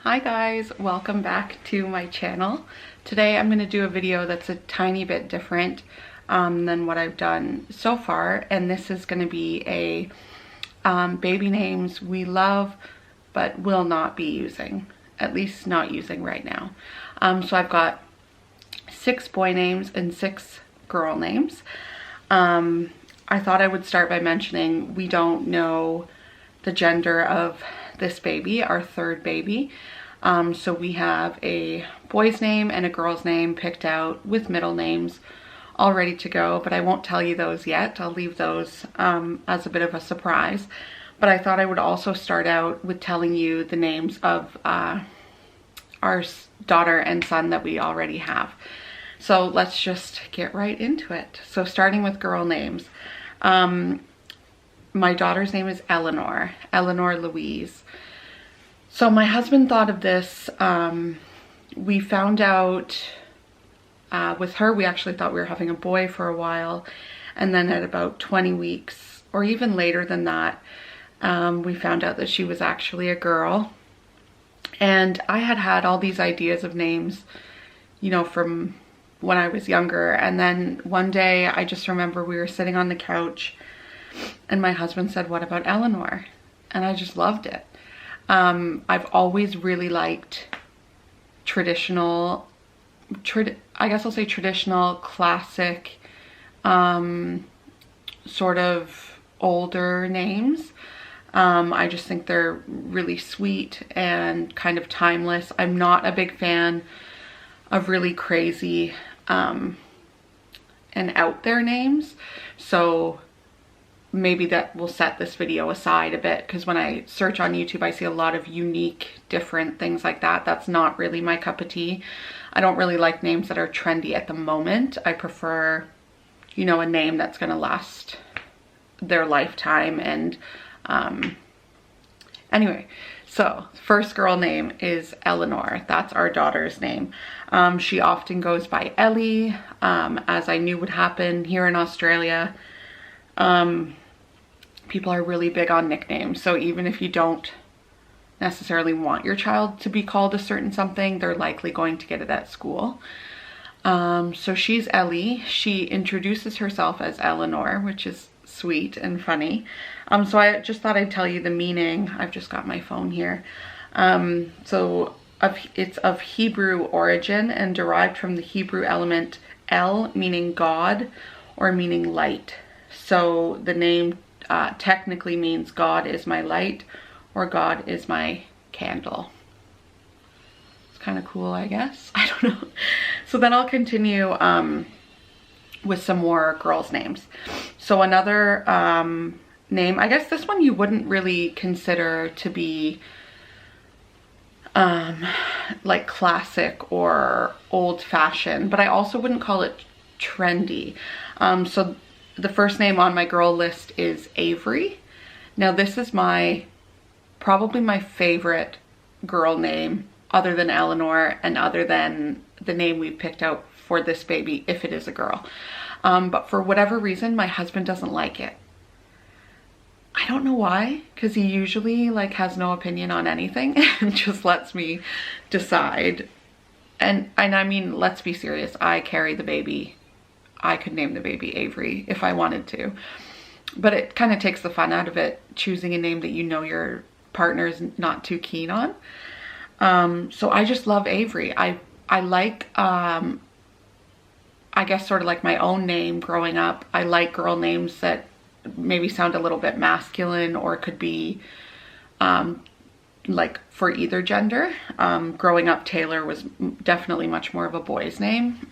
Hi guys, welcome back to my channel. Today I'm going to do a video that's a tiny bit different than what I've done so far, and this is going to be a baby names we love but will not be using, at least not using right now. So I've got 6 boy names and 6 girl names. I thought I would start by mentioning we don't know the gender of this baby, our 3rd baby. So we have a boy's name and a girl's name picked out with middle names all ready to go, but I won't tell you those yet. I'll leave those as a bit of a surprise. But I thought I would also start out with telling you the names of our daughter and son that we already have. So let's just get right into it. So starting with girl names. My daughter's name is ELEANOR, Eleanor Louise. So my husband thought of this. We found out with her, we actually thought we were having a boy for a while. And then at about 20 weeks, or even later than that, we found out that she was actually a girl. And I had had all these ideas of names, you know, from when I was younger. And then one day I just remember we were sitting on the couch and my husband said, "What about Eleanor?" And I just loved it. I've always really liked traditional, I guess I'll say traditional, classic, sort of older names. I just think they're really sweet and kind of timeless. I'm not a big fan of really crazy and out there names. So maybe that will set this video aside a bit, because when I search on YouTube, I see a lot of unique, different things like that. That's not really my cup of tea. I don't really like names that are trendy at the moment. I prefer, you know, a name that's going to last their lifetime. And anyway, so first girl name is Eleanor. That's our daughter's name. She often goes by Ellie, as I knew would happen here in Australia. People are really big on nicknames. So even if you don't necessarily want your child to be called a certain something, they're likely going to get it at school. So she's Ellie. She introduces herself as Eleanor, which is sweet and funny. So I just thought I'd tell you the meaning. I've just got my phone here. It's of Hebrew origin and derived from the Hebrew element El, meaning God or meaning light. So the name technically means God is my light or God is my candle. It's kind of cool, I guess. I don't know. So then I'll continue with some more girls' names. So another name, I guess this one you wouldn't really consider to be like classic or old-fashioned, but I also wouldn't call it trendy. So the first name on my girl list is Avery. Now this is probably my favorite girl name, other than Eleanor and other than the name we picked out for this baby, if it is a girl. But for whatever reason, my husband doesn't like it. I don't know why, because he usually like has no opinion on anything and just lets me decide. And I mean, let's be serious, I carry the baby. I could name the baby Avery if I wanted to, but it kind of takes the fun out of it, choosing a name that you know your partner's not too keen on. So I just love Avery. I like, I guess sort of like my own name growing up. I like girl names that maybe sound a little bit masculine or could be like for either gender. Growing up, Taylor was definitely much more of a boy's name.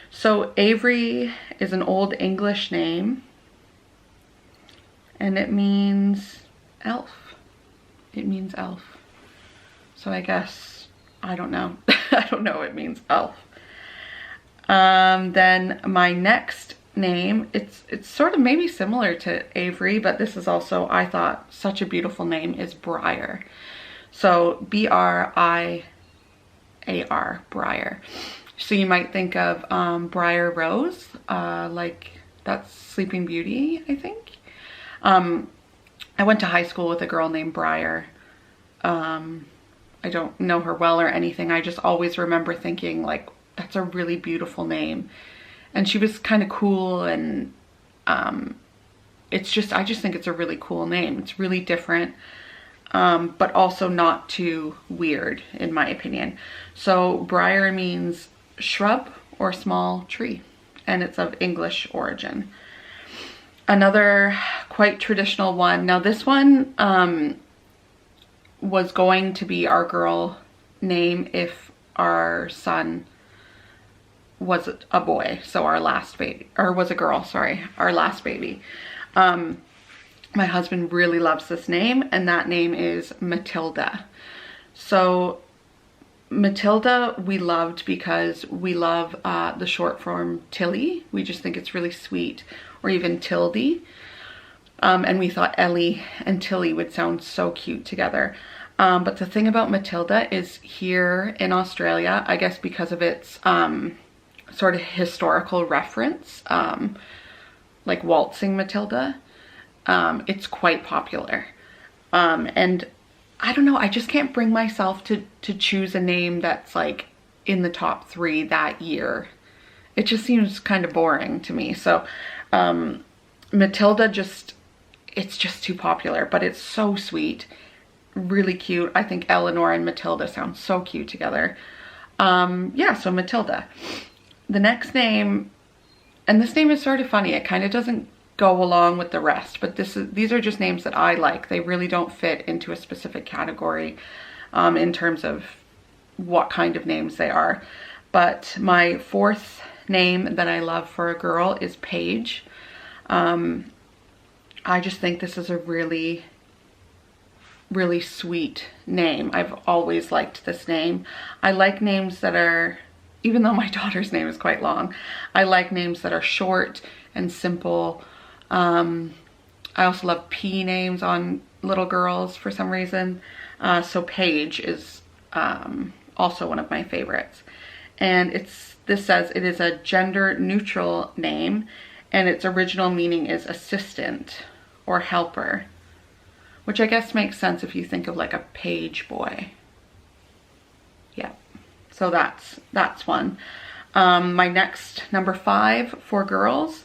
So Avery is an Old English name and it means elf. It means elf. So I guess, I don't know. I don't know, it means elf. Then my next name, it's sort of maybe similar to Avery, but this is also, I thought, such a beautiful name, is Briar. So B-R-I-A-R, Briar. So you might think of Briar Rose, like that's Sleeping Beauty, I think. I went to high school with a girl named Briar. I don't know her well or anything. I just always remember thinking like, that's a really beautiful name. And she was kind of cool, and I just think it's a really cool name. It's really different, but also not too weird in my opinion. So Briar means shrub or small tree, and it's of English origin. Another quite traditional one. Now this one was going to be our girl name if our son was a boy. So our last baby, or was a girl, sorry, our last baby. My husband really loves this name, and that name is Matilda. So Matilda we loved because we love the short form Tilly. We just think it's really sweet, or even Tildy. And we thought Ellie and Tilly would sound so cute together. But the thing about Matilda is here in Australia, I guess because of its sort of historical reference, like waltzing Matilda, it's quite popular. And I don't know, I just can't bring myself to choose a name that's like in the top 3 that year. It just seems kind of boring to me. So Matilda it's just too popular, but it's so sweet, really cute. I think Eleanor and Matilda sound so cute together. Yeah, so Matilda. The next name, and this name is sort of funny, it kind of doesn't go along with the rest, but these are just names that I like. They really don't fit into a specific category in terms of what kind of names they are. But my 4th name that I love for a girl is Paige. I just think this is a really, really sweet name. I've always liked this name. I like names that are, even though my daughter's name is quite long, I like names that are short and simple. I also love P names on little girls for some reason. So Paige is also one of my favorites. And this says it is a gender neutral name, and its original meaning is assistant or helper, which I guess makes sense if you think of like a page boy. Yeah, so that's one. My next, number 5 for girls,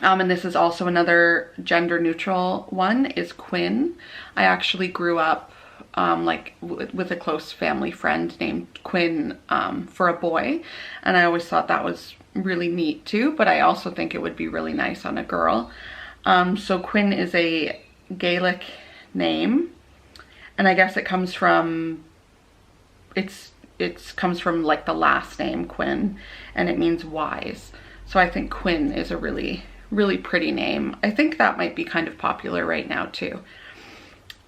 and this is also another gender neutral one, is Quinn. I actually grew up like with a close family friend named Quinn for a boy, and I always thought that was really neat too, but I also think it would be really nice on a girl. So Quinn is a Gaelic name, and I guess it comes from, it comes from like the last name Quinn, and it means wise. So I think Quinn is a really, really pretty name. I think that might be kind of popular right now too.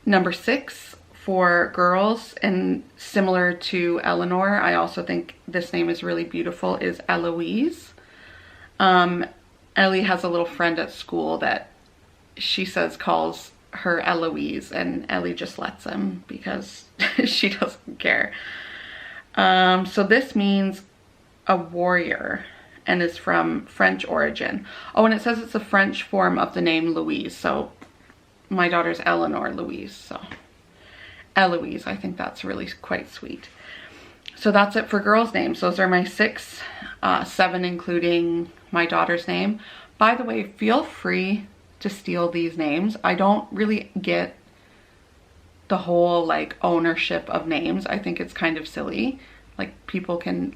Number 6 for girls, and similar to Eleanor, I also think this name is really beautiful, is Eloise. Ellie has a little friend at school that she says calls her Eloise, and Ellie just lets him because she doesn't care. So this means a warrior and is from French origin. Oh, and it says it's a French form of the name Louise. So my daughter's Eleanor Louise, so Eloise, I think that's really quite sweet. So that's it for girls' names. Those are my 6, 7 including my daughter's name. By the way, feel free to steal these names. I don't really get the whole like ownership of names. I think it's kind of silly. Like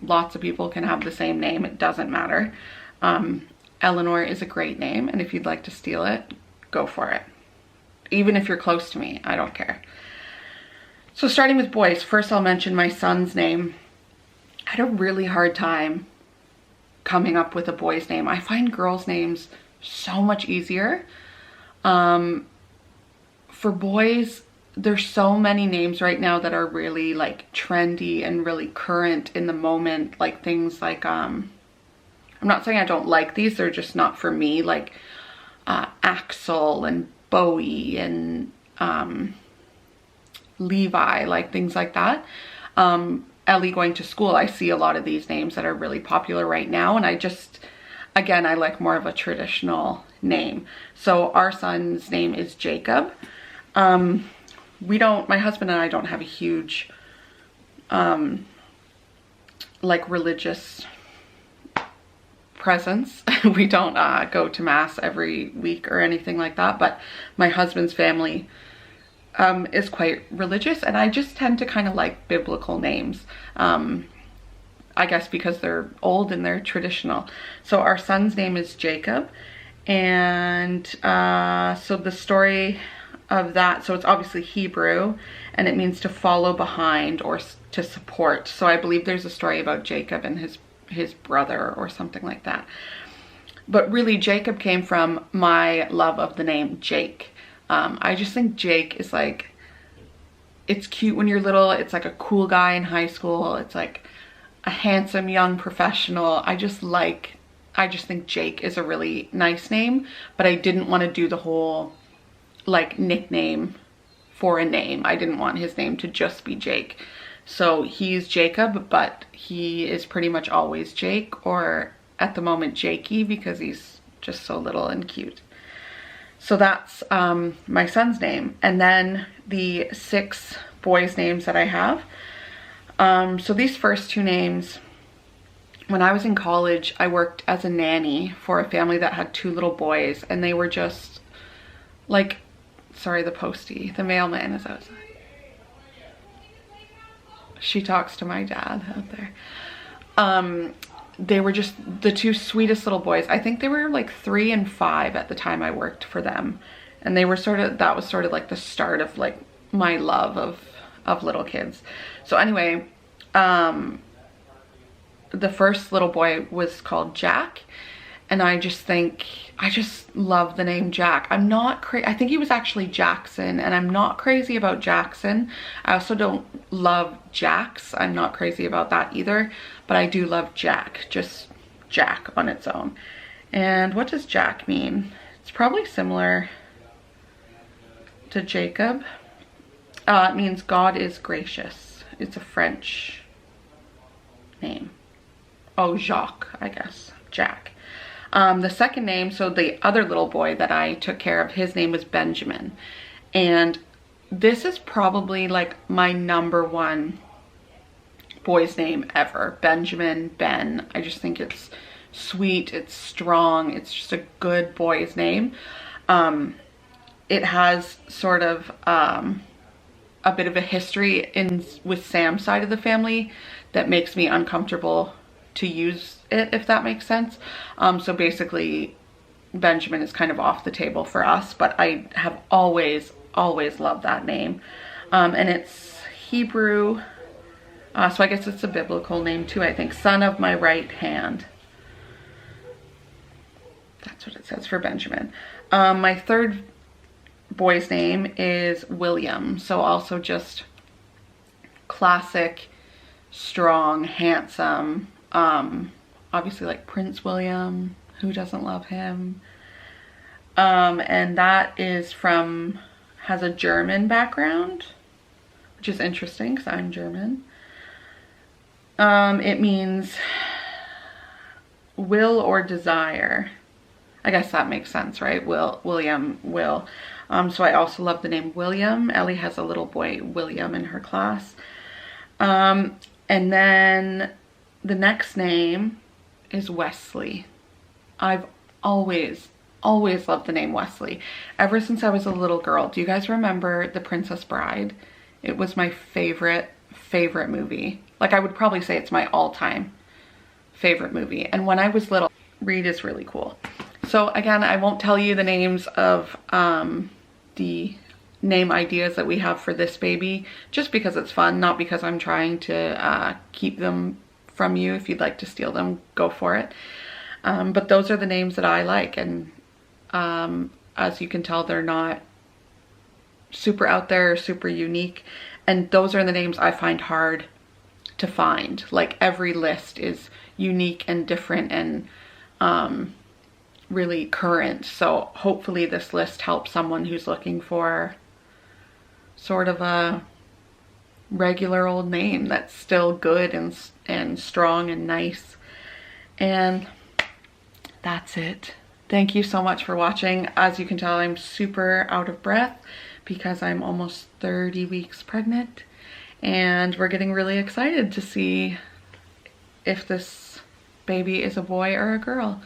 lots of people can have the same name. It doesn't matter. Eleanor is a great name, and if you'd like to steal it, go for it. Even if you're close to me, I don't care. So starting with boys, first I'll mention my son's name. I had a really hard time coming up with a boy's name. I find girls' names so much easier. For boys, there's so many names right now that are really like trendy and really current in the moment. Like things like, I'm not saying I don't like these, they're just not for me. Like Axel and Bowie and Levi, like things like that. Ellie going to school, I see a lot of these names that are really popular right now, and again, I like more of a traditional name. So our son's name is Jacob. my husband and I don't have a huge, like religious presence. We don't go to mass every week or anything like that, but my husband's family is quite religious, and I just tend to kind of like biblical names. I guess because they're old and they're traditional. So our son's name is Jacob, and so the story of that, so it's obviously Hebrew, and it means to follow behind or to support. So I believe there's a story about Jacob and his brother or something like that. But really, Jacob came from my love of the name Jake. I just think Jake is like, it's cute when you're little. It's like a cool guy in high school. It's like a handsome young professional. I just think Jake is a really nice name, but I didn't want to do the whole like nickname for a name. I didn't want his name to just be Jake. So he's Jacob, but he is pretty much always Jake, or at the moment Jakey, because he's just so little and cute. So that's my son's name. And then the 6 boys' names that I have. So these first 2 names, when I was in college, I worked as a nanny for a family that had 2 little boys, and they were just like, sorry, the mailman is outside. She talks to my dad out there. They were just the 2 sweetest little boys. I think they were like 3 and 5 at the time I worked for them. And they were that was sort of like the start of like my love of little kids. So anyway, the first little boy was called Jack. And I just love the name Jack. I'm not crazy. I think he was actually Jackson, and I'm not crazy about Jackson. I also don't love Jax. I'm not crazy about that either, but I do love Jack, just Jack on its own. And what does Jack mean? It's probably similar to Jacob. It means God is gracious. It's a French name. Oh, Jacques, I guess. Jack. The second name, so the other little boy that I took care of, his name was Benjamin. And this is probably like my #1 boy's name ever. Benjamin, Ben. I just think it's sweet, it's strong, it's just a good boy's name. It has sort of a bit of a history with Sam's side of the family that makes me uncomfortable to use it, if that makes sense. So basically Benjamin is kind of off the table for us, but I have always loved that name. And it's Hebrew, so I guess it's a biblical name too, I think. Son of my right hand. That's what it says for Benjamin. My third boy's name is William. So also just classic, strong, handsome, obviously like Prince William, who doesn't love him? And that is has a German background, which is interesting because I'm German. It means will or desire. I guess that makes sense, right? William. So I also love the name William. Ellie has a little boy, William, in her class. And then the next name is Wesley. I've always loved the name Wesley. Ever since I was a little girl. Do you guys remember The Princess Bride? It was my favorite movie. Like, I would probably say it's my all-time favorite movie. And when I was little, REID is really cool. So again, I won't tell you the names of the name ideas that we have for this baby, just because it's fun, not because I'm trying to keep them from you. If you'd like to steal them, go for it. But those are the names that I like, and as you can tell, they're not super out there, super unique, and those are the names I find hard to find. Like, every list is unique and different and really current. So hopefully this list helps someone who's looking for sort of a regular old name that's still good and strong and nice. And that's it. Thank you so much for watching. As you can tell, I'm super out of breath because I'm almost 30 weeks pregnant, and we're getting really excited to see if this baby is a boy or a girl.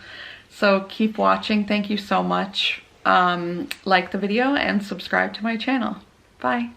So keep watching. Thank you so much. Like the video and subscribe to my channel. Bye.